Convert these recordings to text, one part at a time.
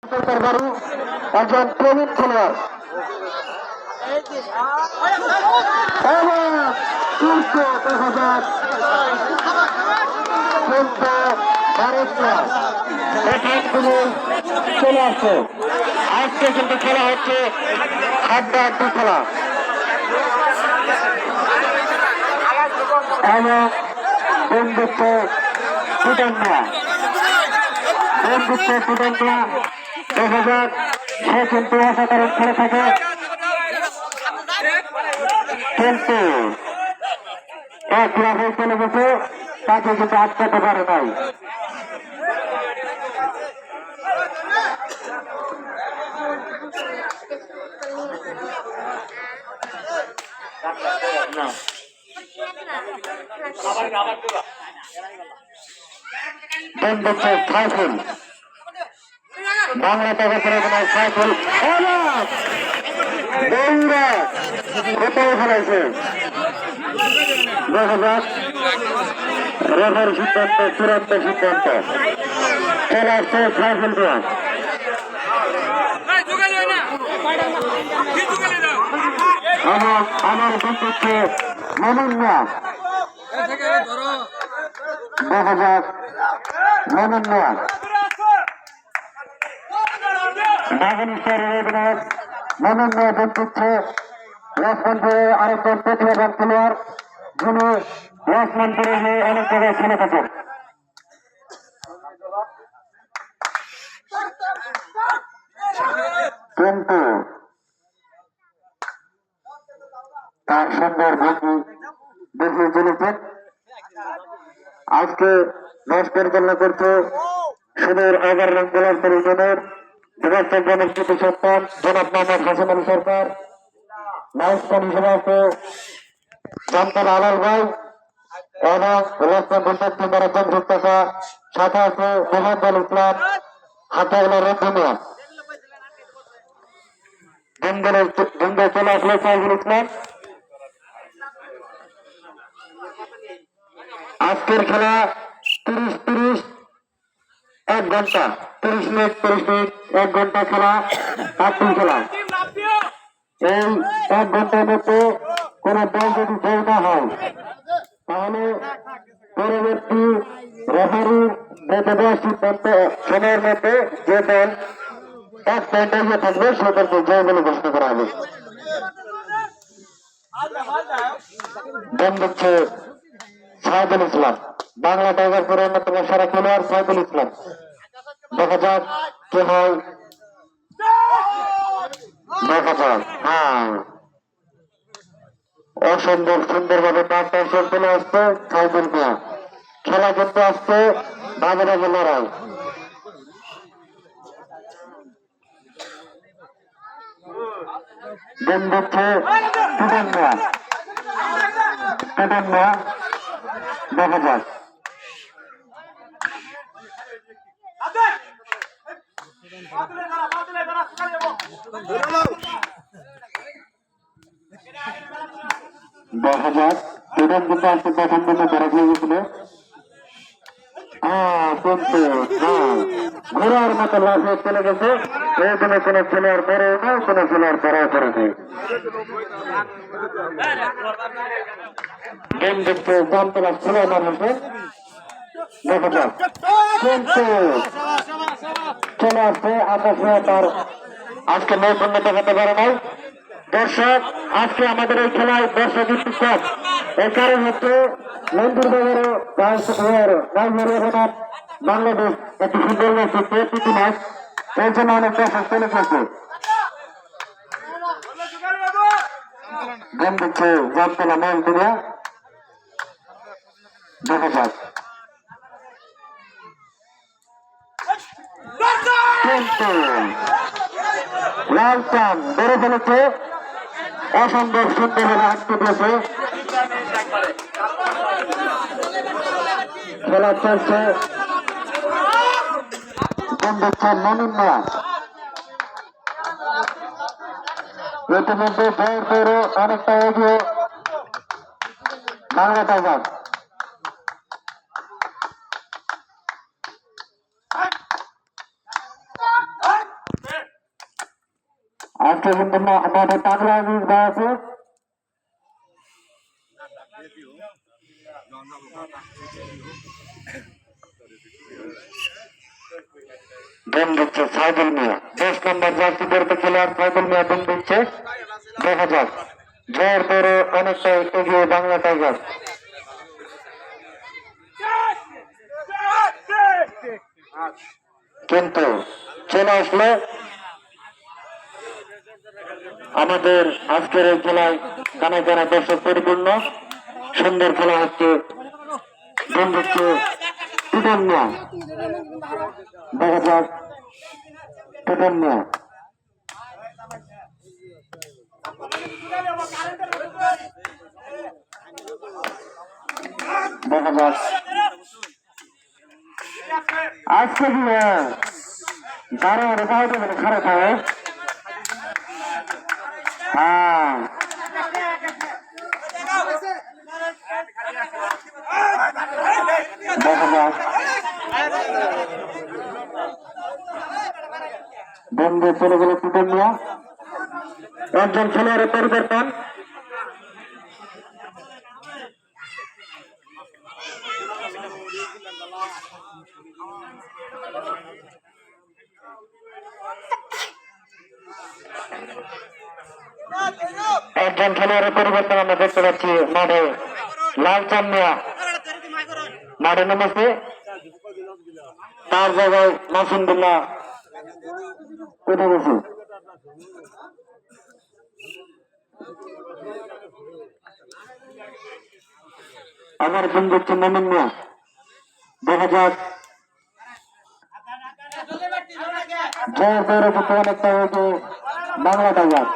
বাড়ি একজন প্রবীণ খেলোয়াড় দেখা যাক চলে আসছে। আজকে কিন্তু খেলা হচ্ছে হাড্ডাহাড্ডি খেলা এবং বন্ধুত্ব সুদান্না দেখা যাক সে কিন্তু অসাধারণ খেলে থাকে কিন্তু এক লাভে চলে গেছে তাকে কিন্তু আটকাতে পারে নাই। সাইফুল বাংলা টাকা করে সাইফুল কোথাও খেলাইছে দেখা যাক রেফার সিদ্ধান্ত চূড়ান্ত সিদ্ধান্ত চলে আসছে সাইফুল আমার বন্ধুত্ব মনন্যা দেখা যাক মনন্যা মনন্যা বন্ধুত্ব লক্ষ্মণপুরে আরেকজন প্রতিভাবান খেলোয়াড় যিনি লক্ষ্মণপুরে অনেক জায়গায় খেলে থাকেন। কিন্তু তার সুন্দর ভঙ্গি দেখিয়ে চলেছেন। আজকে ম্যাচ পরিচালনা করছে সুদূর 11 রং বোলার পরিজনের যুবক প্রতি সন্তান জনাব মোহাম্মদ হাসান আলী সরকার, মাইস্টার হিসেবে আছে জামতাল আলাল ভাই এবং লক্ষ্মণপুর পশ্চিম একজন ভুক্তাকা সাথে আছে মোহাম্মদ ইসলাম হাতাগুলা রঞ্জনিয়া দিনগুলো চলে আসলে সাইফুল ইসলাম। আজকের খেলা 30-30 1 ঘন্টা 30 মিনিট 1 ঘন্টা খেলা 8 খেলা। এই 1 ঘন্টার মধ্যে কোন দল যদি জয় না হয় তাহলে পরবর্তী রেফারির বেঁধে দেওয়ার সিদ্ধান্ত সময়ের মধ্যে যে দল 1 পয়েন্ট এগিয়ে থাকবে সেদেরকে জয় বলে ঘোষণা করা হবে। বন্ধুত্ব সাইফুল ইসলাম বাংলা টাইগার করে অন্যতম সেরা খেলোয়াড় সাইফুল ইসলাম। দেখা যাক কে হয়, দেখা যাক। অসুন্দর সুন্দরভাবে পাঁচটা চলে আসছে সাইফুল মিয়া। খেলা কিন্তু আসছে বাজে বাজে লড়াই। বন্ধুত্ব সুদান্না দেখা যাক। দেখা যাক প্রথম কিন্তু আসতে প্রথম কিন্তু ধরা হয়ে গেছিল ঘোরার মতো লাফে চলে গেছে। এইখানে কোনো খেলোয়াড় পরেও না, কোনো খেলোয়াড় পরাও করে নেই। বন্ধুত্ব জামতলা খেলোয়াড় মানুষে দেখা যাক কিন্তু চলে আসছে আকাশে তার আজকে নৈপুণ্য দেখাতে পারে নাই। দর্শক আজকে আমাদের এই খেলায় দর্শক একটু কম, এর কারণ হচ্ছে মন্দির বাজার বাংলাদেশ একটি ফুটবল ম্যাচ হচ্ছে প্রীতি ম্যাচ, এর জন্য অনেক দর্শক চলে গেছে। গেম দিচ্ছে জামতলা মন্দিরা দেখা যাক কিন্তু লাল চান বেড়ে ফেলেছে, অসম্ভব সুন্দরভাবে আটকে দিয়েছে। খেলা চলছে বন্ধুত্ব মনিন্যা ইতিমধ্যে জয়ের পরে অনেকটা এগিয়ে বাংলা টাইগার। আজকে কিন্তু আমাদের পাগলা আজিজ ভাই আছে। দম দিচ্ছে সাইদুল মিয়া, 10 নম্বর জার্সি পরে খেলোয়াড় সাইদুল মিয়া দম দিচ্ছে। দেখা যাক জয়ের পরে অনেকটা এগিয়ে বাংলা টাইগার, কিন্তু চলে আসলো আমাদের আজকের এই খেলায় কানা কানা দর্শক পরিপূর্ণ সুন্দর খেলা হচ্ছে। দম দিচ্ছে টুটন মিয়া, দেখা যাক টুটন মিয়া, দেখা যাক আজকে দাঁড়া রেখা হতে পারে খারাপ হয়। হ্যাঁ দেখা যাক বন্ধু চলে গেল টুটন মিয়া। একজন খেলোয়াড়ের পরিবর্তন, একজন খেলোয়াড়ের পরিবর্তন আমরা দেখতে পাচ্ছি মাঠে। লালচান মিয়া মাঠে নেমেছে, তার জায়গায় মাসুমদুল্লাহ উঠে গেছে। আমার বন্ধু হচ্ছে মমিন মিয়া, দেখা যাক জয়ের পরে অনেকটা হয়েছে বাংলা টাইগার,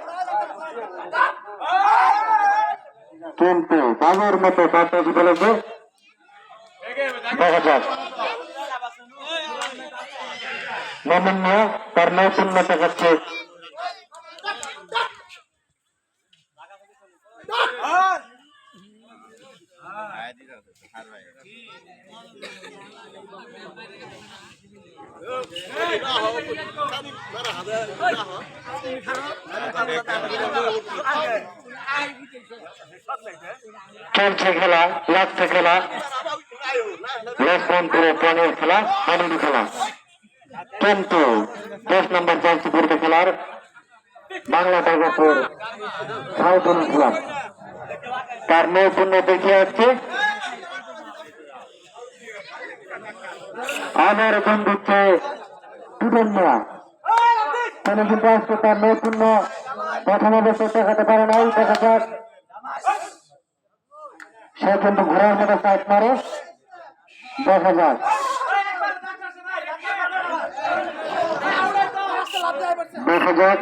কিন্তু বাঘের মতো বাতাসি বলেছে। দেখা যাক মমিন মিয়া তার নৈপুণ্য দেখাচ্ছে। চলছে খেলা, লাগছে খেলা, লক্ষ্মণপুরে প্রাণের খেলা, আনন্দ খেলা, কিন্তু 10 নম্বর জার্সি পরে খেলার বাংলা টাইগারপুর সাউথন ক্লাব তার নৈপুণ্য দেখিয়ে আসছে। আমার বন্ধুত্বে টুটন মিয়া তিনি কিন্তু আজকে তার নৈপুণ্য প্রথম অবস্থায় দেখাতে পারে নাই। দেখা যাক সে কিন্তু ঘোড়ার মতো সাইড মারে। দেখা যাক দেখা যাক